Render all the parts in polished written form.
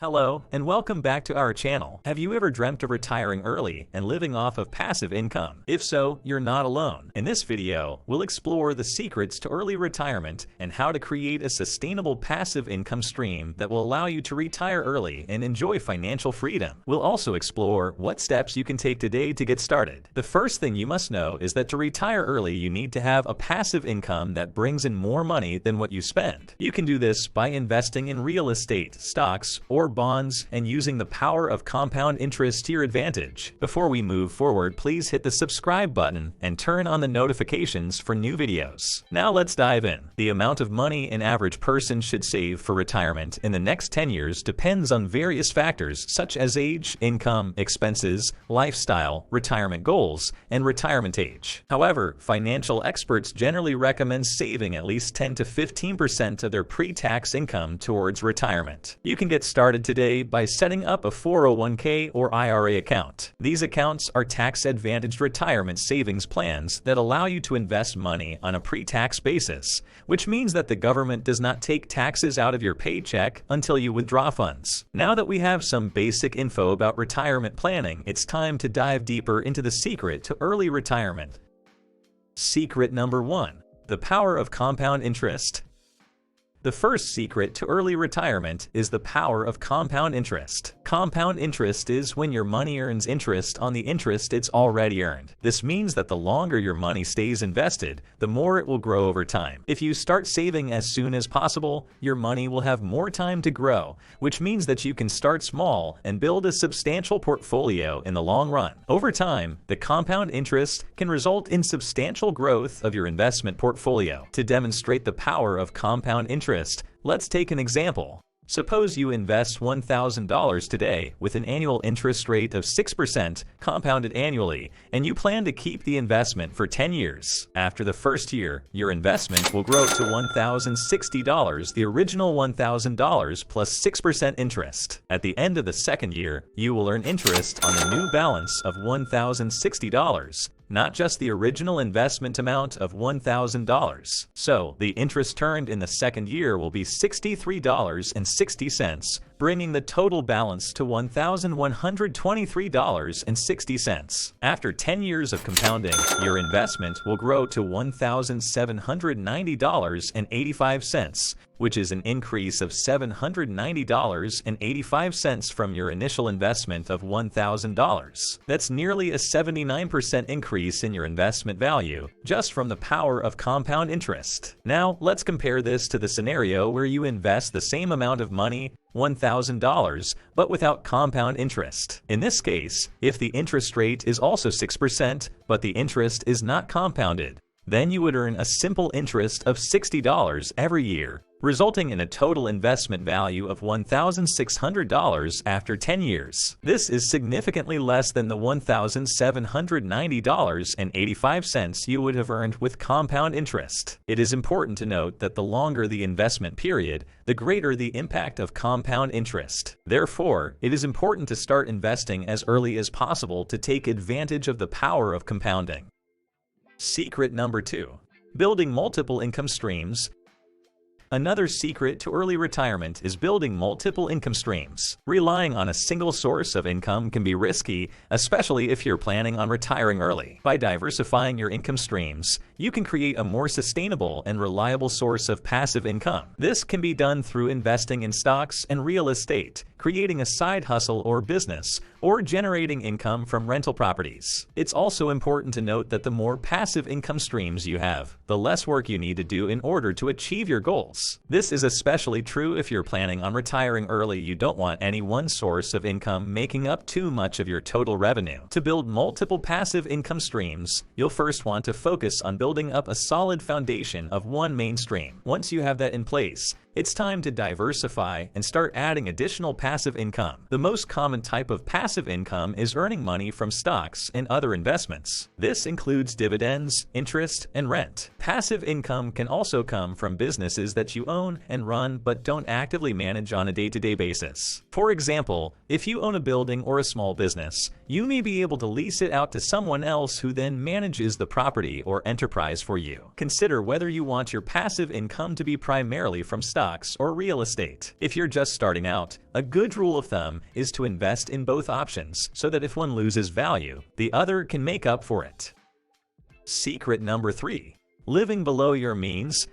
Hello, and welcome back to our channel. Have you ever dreamt of retiring early and living off of passive income? If so, you're not alone. In this video, we'll explore the secrets to early retirement and how to create a sustainable passive income stream that will allow you to retire early and enjoy financial freedom. We'll also explore what steps you can take today to get started. The first thing you must know is that to retire early, you need to have a passive income that brings in more money than what you spend. You can do this by investing in real estate, stocks, or bonds, and using the power of compound interest to your advantage. Before we move forward, please hit the subscribe button and turn on the notifications for new videos. Now let's dive in. The amount of money an average person should save for retirement in the next 10 years depends on various factors such as age, income, expenses, lifestyle, retirement goals, and retirement age. However, financial experts generally recommend saving at least 10 to 15% of their pre-tax income towards retirement. You can get started today by setting up a 401k or IRA account. These accounts are tax-advantaged retirement savings plans that allow you to invest money on a pre-tax basis, which means that the government does not take taxes out of your paycheck until you withdraw funds. Now that we have some basic info about retirement planning, it's time to dive deeper into the secret to early retirement. Secret number 1: the power of compound interest. The first secret to early retirement is the power of compound interest. Compound interest is when your money earns interest on the interest it's already earned. This means that the longer your money stays invested, the more it will grow over time. If you start saving as soon as possible, your money will have more time to grow, which means that you can start small and build a substantial portfolio in the long run. Over time, the compound interest can result in substantial growth of your investment portfolio. To demonstrate the power of compound interest, let's take an example. Suppose you invest $1,000 today with an annual interest rate of 6% compounded annually, and you plan to keep the investment for 10 years. After the first year, your investment will grow to $1,060, the original $1,000 plus 6% interest. At the end of the second year, you will earn interest on the new balance of $1,060. Not just the original investment amount of $1,000. So, the interest earned in the second year will be $63.60, bringing the total balance to $1,123.60. After 10 years of compounding, your investment will grow to $1,790.85, which is an increase of $790.85 from your initial investment of $1,000. That's nearly a 79% increase in your investment value, just from the power of compound interest. Now, let's compare this to the scenario where you invest the same amount of money, $1,000, but without compound interest. In this case, if the interest rate is also 6%, but the interest is not compounded, then you would earn a simple interest of $60 every year, resulting in a total investment value of $1,600 after 10 years. This is significantly less than the $1,790.85 you would have earned with compound interest. It is important to note that the longer the investment period, the greater the impact of compound interest. Therefore, it is important to start investing as early as possible to take advantage of the power of compounding. Secret number 2: building multiple income streams. Another secret to early retirement is building multiple income streams. Relying on a single source of income can be risky, especially if you're planning on retiring early. By diversifying your income streams, you can create a more sustainable and reliable source of passive income. This can be done through investing in stocks and real estate, creating a side hustle or business, or generating income from rental properties. It's also important to note that the more passive income streams you have, the less work you need to do in order to achieve your goals. This is especially true if you're planning on retiring early. You don't want any one source of income making up too much of your total revenue. To build multiple passive income streams, you'll first want to focus on building up a solid foundation of one main stream. Once you have that in place, it's time to diversify and start adding additional passive income. The most common type of passive income is earning money from stocks and other investments. This includes dividends, interest, and rent. Passive income can also come from businesses that you own and run but don't actively manage on a day-to-day basis. For example, if you own a building or a small business, you may be able to lease it out to someone else who then manages the property or enterprise for you. Consider whether you want your passive income to be primarily from stocks stocks or real estate. If you're just starting out, a good rule of thumb is to invest in both options so that if one loses value, the other can make up for it. Secret number 3. Living below your means.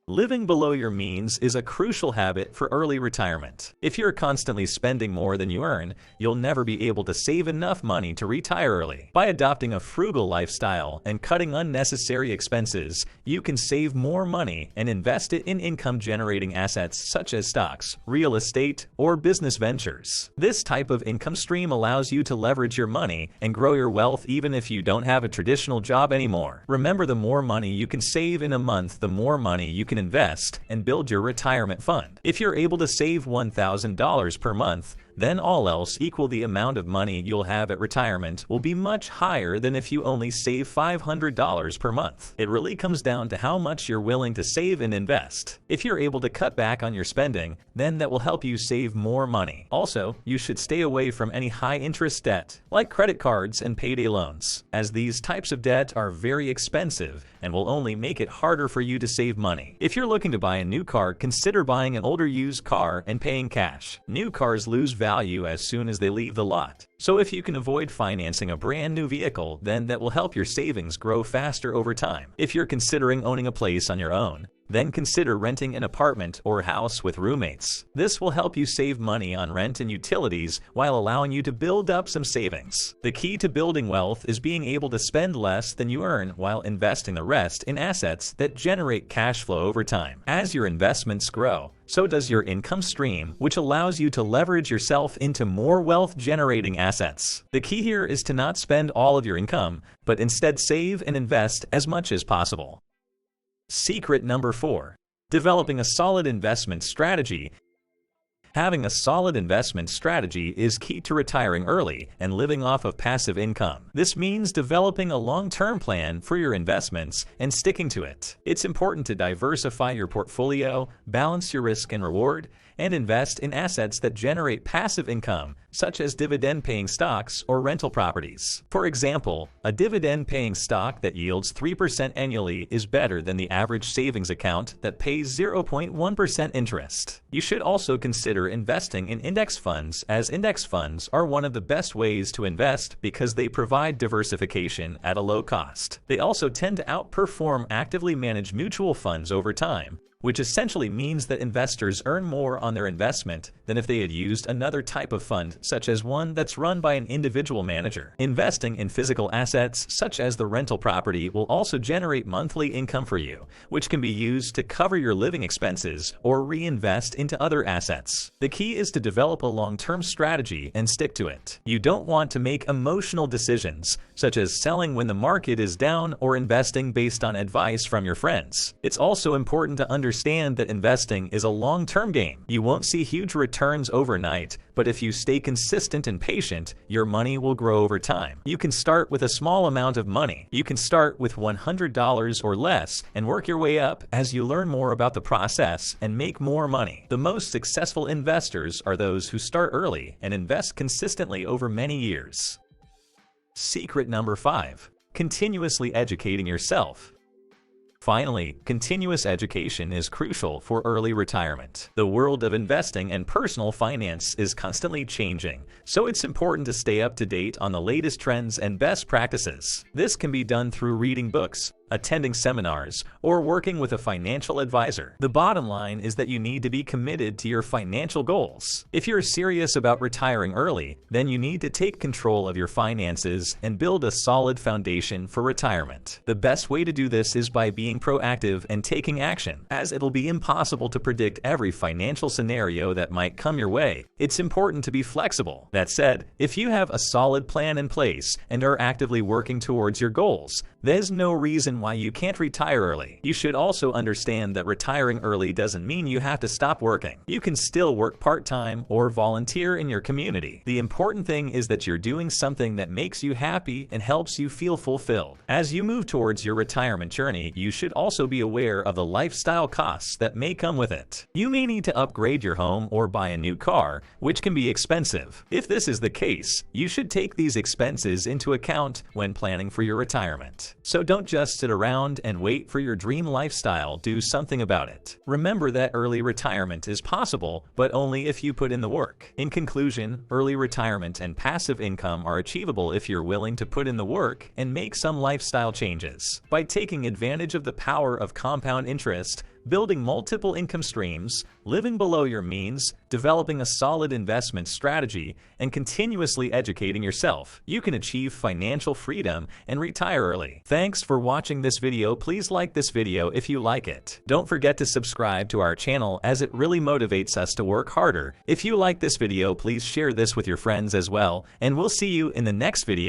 Living below your means is a crucial habit for early retirement. If you're constantly spending more than you earn, you'll never be able to save enough money to retire early. By adopting a frugal lifestyle and cutting unnecessary expenses, you can save more money and invest it in income-generating assets such as stocks, real estate, or business ventures. This type of income stream allows you to leverage your money and grow your wealth even if you don't have a traditional job anymore. Remember, the more money you can save in a month, the more money you can invest and build your retirement fund. If you're able to save $1,000 per month, then all else equal, the amount of money you'll have at retirement will be much higher than if you only save $500 per month. It really comes down to how much you're willing to save and invest. If you're able to cut back on your spending, then that will help you save more money. Also, you should stay away from any high-interest debt, like credit cards and payday loans, as these types of debt are very expensive and will only make it harder for you to save money. If you're looking to buy a new car, consider buying an older used car and paying cash. New cars lose value as soon as they leave the lot. So if you can avoid financing a brand new vehicle, then that will help your savings grow faster over time. If you're considering owning a place on your own, then consider renting an apartment or house with roommates. This will help you save money on rent and utilities while allowing you to build up some savings. The key to building wealth is being able to spend less than you earn while investing the rest in assets that generate cash flow over time. As your investments grow, so does your income stream, which allows you to leverage yourself into more wealth-generating assets. The key here is to not spend all of your income, but instead save and invest as much as possible. Secret number 4. Developing a solid investment strategy. Having a solid investment strategy is key to retiring early and living off of passive income. This means developing a long-term plan for your investments and sticking to it. It's important to diversify your portfolio, balance your risk and reward, and invest in assets that generate passive income, such as dividend-paying stocks or rental properties. For example, a dividend-paying stock that yields 3% annually is better than the average savings account that pays 0.1% interest. You should also consider investing in index funds, as index funds are one of the best ways to invest because they provide diversification at a low cost. They also tend to outperform actively managed mutual funds over time, which essentially means that investors earn more on their investment than if they had used another type of fund, such as one that's run by an individual manager. Investing in physical assets, such as the rental property, will also generate monthly income for you, which can be used to cover your living expenses or reinvest into other assets. The key is to develop a long-term strategy and stick to it. You don't want to make emotional decisions, such as selling when the market is down or investing based on advice from your friends. It's also important to understand that investing is a long-term game. You won't see huge returns overnight, but if you stay consistent and patient, your money will grow over time. You can start with a small amount of money. You can start with $100 or less and work your way up as you learn more about the process and make more money. The most successful investors are those who start early and invest consistently over many years. Secret number 5. Continuously educating yourself. Finally, continuous education is crucial for early retirement. The world of investing and personal finance is constantly changing, so it's important to stay up to date on the latest trends and best practices. This can be done through reading books, attending seminars, or working with a financial advisor. The bottom line is that you need to be committed to your financial goals. If you're serious about retiring early, then you need to take control of your finances and build a solid foundation for retirement. The best way to do this is by being proactive and taking action, as it'll be impossible to predict every financial scenario that might come your way. It's important to be flexible. That said, if you have a solid plan in place and are actively working towards your goals, there's no reason why you can't retire early. You should also understand that retiring early doesn't mean you have to stop working. You can still work part-time or volunteer in your community. The important thing is that you're doing something that makes you happy and helps you feel fulfilled. As you move towards your retirement journey, you should also be aware of the lifestyle costs that may come with it. You may need to upgrade your home or buy a new car, which can be expensive. If this is the case, you should take these expenses into account when planning for your retirement. it. So don't just sit around and wait for your dream lifestyle, do something about it. Remember that early retirement is possible, but only if you put in the work. In conclusion, early retirement and passive income are achievable if you're willing to put in the work and make some lifestyle changes. By taking advantage of the power of compound interest, building multiple income streams, living below your means, developing a solid investment strategy, and continuously educating yourself, you can achieve financial freedom and retire early. Thanks for watching this video. Please like this video if you like it. Don't forget to subscribe to our channel as it really motivates us to work harder. If you like this video, please share this with your friends as well, and we'll see you in the next video.